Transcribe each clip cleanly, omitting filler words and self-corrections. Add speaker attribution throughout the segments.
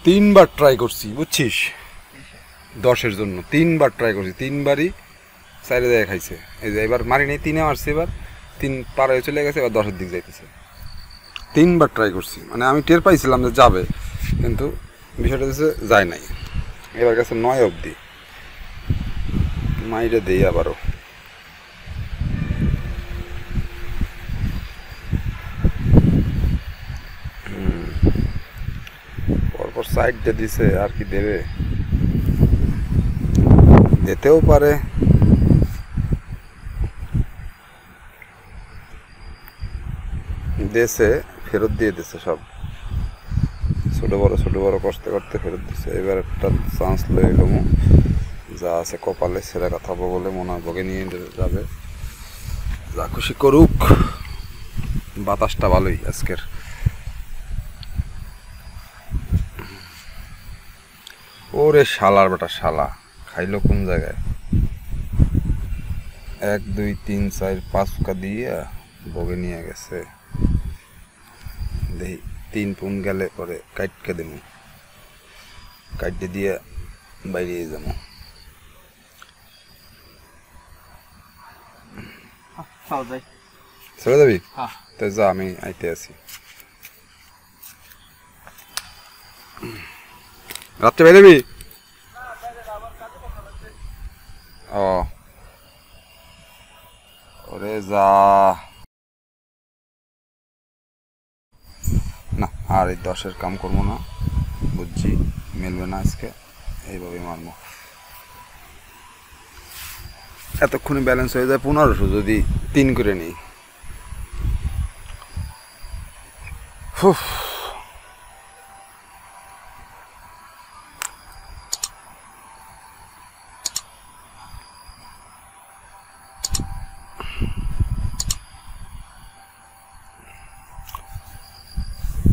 Speaker 1: তিনবার ট্রাই করছি বুঝছিস, 10-এর জন্য 3বার ট্রাই করছি, 3বারই 4 জায়গায় খাইছে। এই যে এবার মারি নেই, 3-এ মারছি, এবার 3 পার হয়ে চলে গেছে, এবার 10-এর দিক যাইতেছে। 3বার ট্রাই করছি, মানে আমি টের পাইছিলাম যে যাবে, কিন্তু বিষয়টা হচ্ছে যায় নাই। এবার গেছে 9 অবধি, মাইরে দেই আবারও। পরপর সাইডটা দিছে, আর কি দেবে, যেতেও পারে। দেশে ফেরত দিয়ে দিছে সব, ছোট বড় কষ্ট করতে ফেরত দিছে। এবার একটা চান্স লয়ে এলাম, যা আছে কপালে সেরা কথা বলে মনে হয় বগে নিয়ে যাবে, যা খুশি করুক। বাতাসটা ভালোই আজকের। ওরে শালার বেটা শালা, খাইলো কোন জায়গায়? 1 2 3 4 5 দিয়ে বগে নিয়ে গেছে। দেখি 3 পুন গেলে পরে কাটকে দেব, কাটতে দিয়ে বাইরে যাবো। চলে যাবি? তো যা, আমি আইতে আছি। রাত্রে বাইরে যাবি? ও ওরে যা না, আর এই 10-এর কাম করবো না, বুঝছি মিলবে না আজকে, এইভাবে মারবো। এতক্ষণে ব্যালেন্স হয়ে যায় 1500 যদি 3 করে নিই।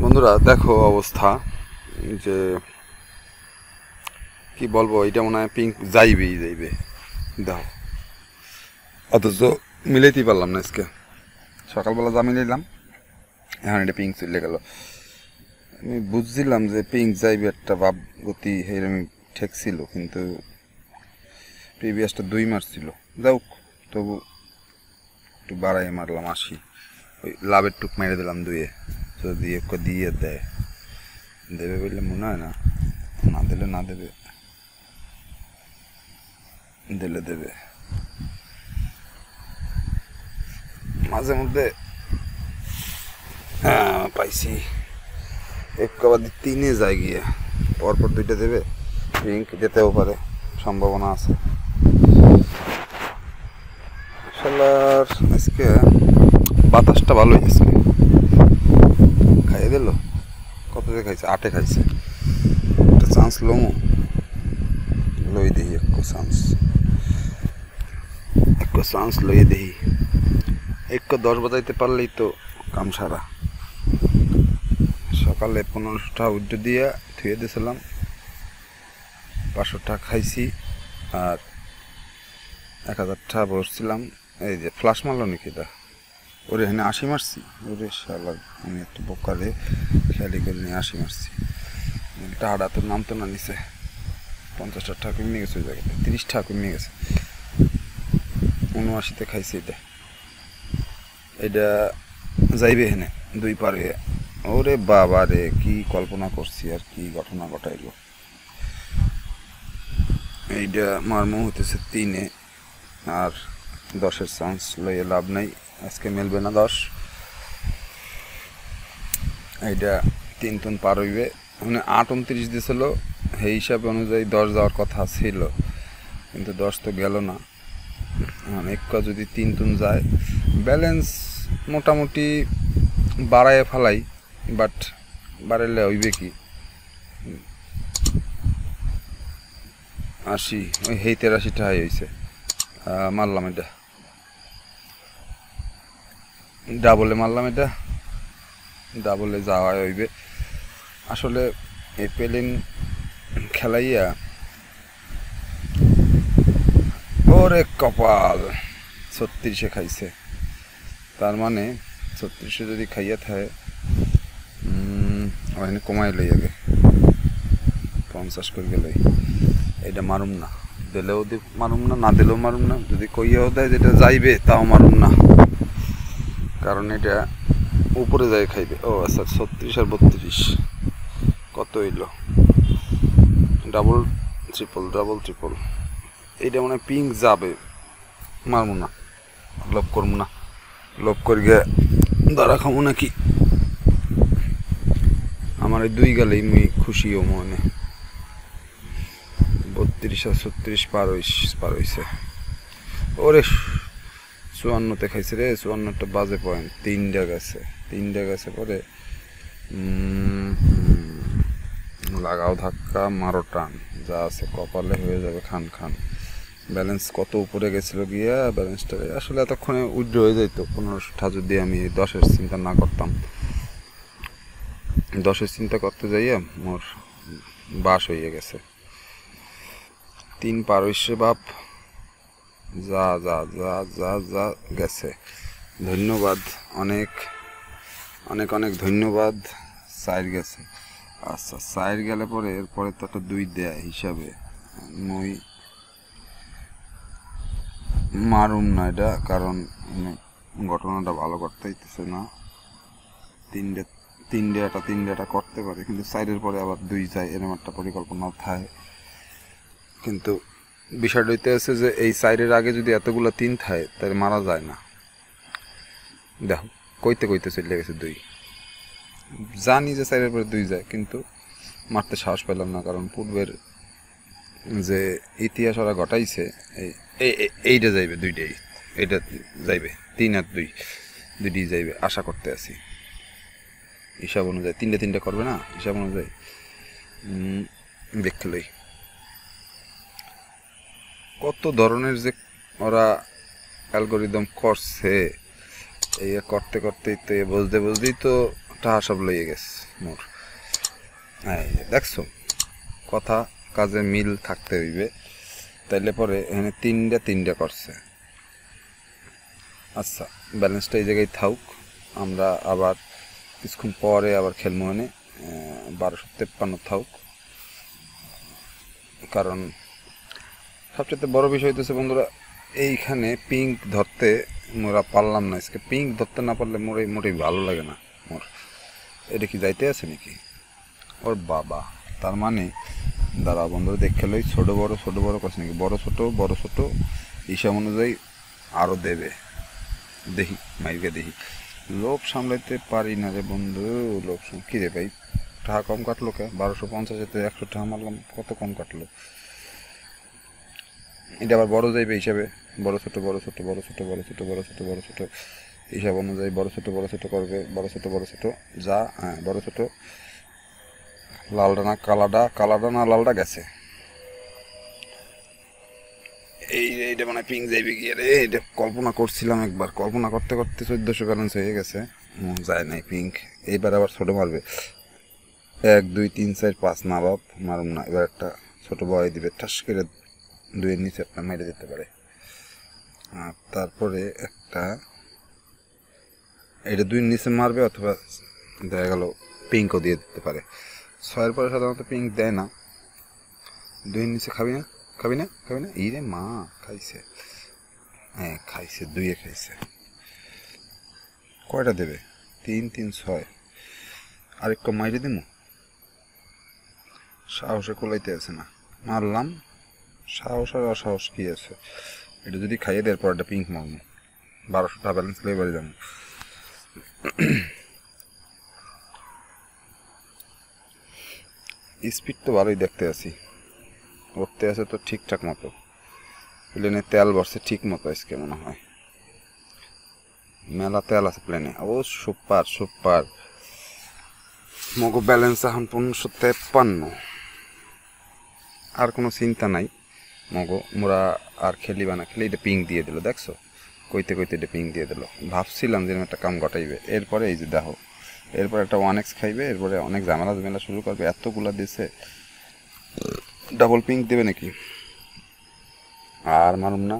Speaker 1: বন্ধুরা দেখো অবস্থা, যে কি বলবো, এটা মনে হয় পিঙ্ক যাইবে, দেখো, অথচ মিলাইতেই পারলাম না আজকে। সকালবেলা যা মিলাইলাম, এখন এটা পিঙ্ক চলে গেল। আমি বুঝছিলাম যে পিঙ্ক যাইবে, একটা ভাব গতি এরকম ঠেকছিল, কিন্তু প্রিভিয়াসটা 2 মারছিল। যাও, তবু একটু বাড়াই মারলাম 80, ওই লাভের টুক মেরে দিলাম 2-এ, যদি দিয়ে দেবে বললে মনে হয় না, না দিলে না দেবে, দিলে দেবে। মাঝে মধ্যে পাইছি একবারে 3-এ যায় গিয়ে, পরপর 2টা দেবে, পিঙ্ক যেতেও পারে, সম্ভাবনা আছে। শালার আজকে বাতাসটা ভালোই আজকে, খাইয়ে দিল। কততে খাইছে? 8-এ খাইছে। একটা চান্স লমো, লই দেখি, এক চান্স লই দেখি। 10 বাজাইতে পারলেই তো কাম সারা। সকালে 1500 টাকা উড্ডে দিয়ে থুয়ে দিয়েছিলাম, 500 টাকা খাইছি, আর 1000 টাকা বসছিলাম। এই যে ফ্লাশ মারল নাকি এটা, ওরে এখানে 80 মারছি। ওরে শালা, আমি একটু বোকারে খেয়ালি করে নিয়ে 80 মারছি। টাকাটা তোর নাম তো না নিচে, 50 টাকা কমে গেছে, ওই জায়গাতে 30 টাকা কমে গেছে। 79-তে খাইছি এটা যাইবে এখানে 2 পার হয়ে। ওরে বাবা রে, কি কল্পনা করছি আর কি ঘটনা ঘটাইল। এইটা মারমো হতেছে 3-এ, আর 10-এর চান্স লইয়ে লাভ নাই, আজকে মিলবে না 10। এইটা 3 তুন পার হইবে, মানে 8-29 দিয়েছিল, সেই হিসাবে অনুযায়ী 10 যাওয়ার কথা ছিল, কিন্তু 10 তো গেল না। একটা যদি 3 তুন যায়, ব্যালেন্স মোটামুটি বাড়ায় ফেলাই, বাট বাড়াইলে হইবে কি 80, ওই 83 টাকাই হয়েছে। মারলাম এটা, ডাবলে মারলাম, এটা ডাবলে যাওয়া হইবে। আসলে এই পেলিন খেলাইয়া, ওরে কপাল, 36-এ খাইছে। তার মানে 36-এ যদি খাইয়া থাকে, ওখানে কমাই লই আগে, 50 করে গেলে এটা মারুম না, দিলেও মারুম না, না দিলেও মারুম না। যদি কইয়াও দেয় যেটা যাইবে তাও মারুম না, কারণ এটা উপরে যায় খাইবে। ও আচ্ছা 36 আর 32 কত হইলো? ডাবল ট্রিপল এইটা মানে পিঙ্ক যাবে, মারবো না, লোভ করবো না। লোভ করিয়া দাঁড়া খাবো নাকি? আমার এই 2 গেলেই মুই খুশি ও মনে। 32 আর 36 পার হইছে। ওরে 54তে খাইছে রে, 54টা বাজে পয়েন্ট। 3টা গেছে পরে লাগাও ধাক্কা, মারো টান, যা আছে কপালে হয়ে যাবে খান। ব্যালেন্স কত উপরে গেছিলো গিয়া, ব্যালেন্সটা আসলে এতক্ষণে উইথড্র হয়ে যেত 1500টা যদি আমি 10-এর চিন্তা না করতাম। 10-এর চিন্তা করতে যাইয়া মোর বাস হয়ে গেছে। 3 পার হইছে বাপ, যা গেছে। ধন্যবাদ, অনেক ধন্যবাদ। 4 গেছে। আচ্ছা 4 গেলে পরে এরপরে তো একটা 2 দেয় হিসাবে মই মারুম না এটা, কারণ ঘটনাটা ভালো করতে হইতেছে না। 3ডেটা করতে পারে, কিন্তু 4-এর পরে আবার 2 যায়, এরকম একটা পরিকল্পনা থাকে। কিন্তু বিষয়টা হইতে আছে যে এই 4-এর আগে যদি এতগুলো 3 থাকে তাহলে মারা যায় না। দেখো কইতে চলে গেছে 2, জানি যে 4-এর পরে 2 যায়, কিন্তু মারতে সাহস পেলাম না, কারণ পূর্বের যে ইতিহাস ওরা ঘটাইছে এইটা যাইবে 2টাই, এইটা যাইবে 3 আর 2 2টি যাইবে আশা করতে আছি। হিসাব অনুযায়ী 3টে করবে না, হিসাব অনুযায়ী দেখলেই কত ধরনের যে ওরা অ্যালগোরিদম করছে। এই করতে তো বুঝতেই তো টাকা সব লইয়ে গেছে মোর। হ্যাঁ দেখছো, কথা কাজে মিল থাকতে হইবে, তাইলে পরে এখানে 3টে করছে। আচ্ছা ব্যালেন্সটা এই জায়গায় থাকুক, আমরা আবার কিছুক্ষণ পরে আবার খেলবো। মানে 1253 থাকুক, কারণ সবচেয়ে বড় বিষয় হইতেছে বন্ধুরা, এইখানে পিঙ্ক ধরতে মোরা পারলাম না। আজকে পিঙ্ক ধরতে না পারলে মোটেই ভালো লাগে না মোর। এটা কি যাইতে আছে নাকি ওর বাবা? তার মানে দাঁড়া বন্ধুরা দেখে লই, ছোটো বড় করছে নাকি? বড় ছোট হিসাব অনুযায়ী আরও দেবে। দেখি মাইকে দেখি, লোভ সামলাইতে পারি না রে বন্ধু। লোভ কী রে ভাই, টাকা কম কাটলো কে? 1250-এতে 100 টাকা মারলাম, কত কম কাটলো? এটা আবার বড় যাইবে হিসাবে, বড় ছোট হিসাব অনুযায়ী বড় ছোট করবে। বড় ছোট যা, হ্যাঁ বড় ছোট। লালটা না কালাটা না লালটা গেছে। এইটা মানে পিঙ্ক যাইবে গিয়ে রে। এটা কল্পনা করছিলাম একবার, কল্পনা করতে 1400 ব্যালেন্স হয়ে গেছে, যায় নাই পিঙ্ক। এইবার আবার ছোট মারবে, 1 2 3 4 5 না বাপ, মারুম না। এবার একটা ছোট বয় দিবে, ঠাস করে 2-এর নিচে একটা মেরে দিতে পারে। আর তারপরে একটা এটা 2-এর নিচে মারবে, অথবা দেখা গেল পিঙ্কও দিয়ে দিতে পারে। 6-এর পরে সাধারণত পিঙ্ক দেয় না। 2-এর নিচে খাবি না। এই রে মা, খাইছে। হ্যাঁ খাইছে, 2-এ খাইছে। কয়টা দেবে? 3 3 6। আরেকটা মাইরে দিমু, সাহসে কোলাইতে আছে না। মারলাম, সাহস আর অসাহস কি আছে? এটা যদি খাইয়ে দেওয়ার পর একটা পিঙ্ক মারবো, 1200 টাকা ব্যালেন্স লেগে বাড়ি যাবো। স্পিড তো ভালোই দেখতে আছি, উঠতে আছে তো ঠিকঠাক মতো। প্লেনে তেল ভরছে ঠিক মতো আজকে মনে হয়, মেলা তেল আছে প্লেনে। ও সুপার। মগো ব্যালেন্স এখন 1553। আর কোনো চিন্তা নাই মগো, মোরা আর খেলিবা না। খেলে এটা পিঙ্ক দিয়ে দিল, দেখছো? কইতে এটা পিঙ্ক দিয়ে দিল। ভাবছিলাম যে একটা কাম ঘটাইবে। এরপরে এই যে দেখো, এরপরে একটা 1x খাইবে, এরপরে অনেক ঝামেলা শুরু করবে। এতগুলা দিছে, ডাবল পিঙ্ক দেবে নাকি? আর মারুম না।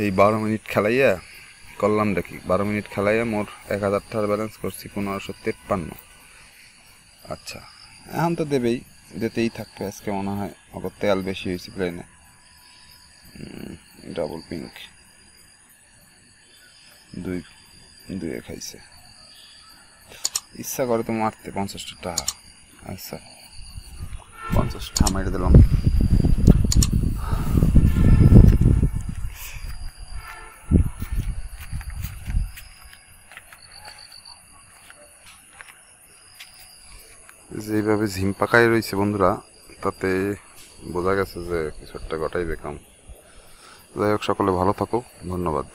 Speaker 1: এই 12 মিনিট খেলাইয়া করলাম দেখি, 12 মিনিট খেলাইয়া মোর 1000 টাকার ব্যালেন্স করছি 1553। আচ্ছা এখন তো দেবেই, যেতেই থাকবে আজকে মনে হয়, আবার তেল বেশি হয়েছে প্লেনে। ডাবল পিঙ্ক দুয়ে খাইছে। ইচ্ছা করে তো মারতে 50টা টাকা। আচ্ছা 50টা মেরে দিলাম। যেইভাবে ঝিম পাকায় রয়েছে বন্ধুরা, তাতে বোঝা গেছে যে কিছু একটা ঘটাইবে কাম। যাই হোক, সকলে ভালো থাকো, ধন্যবাদ।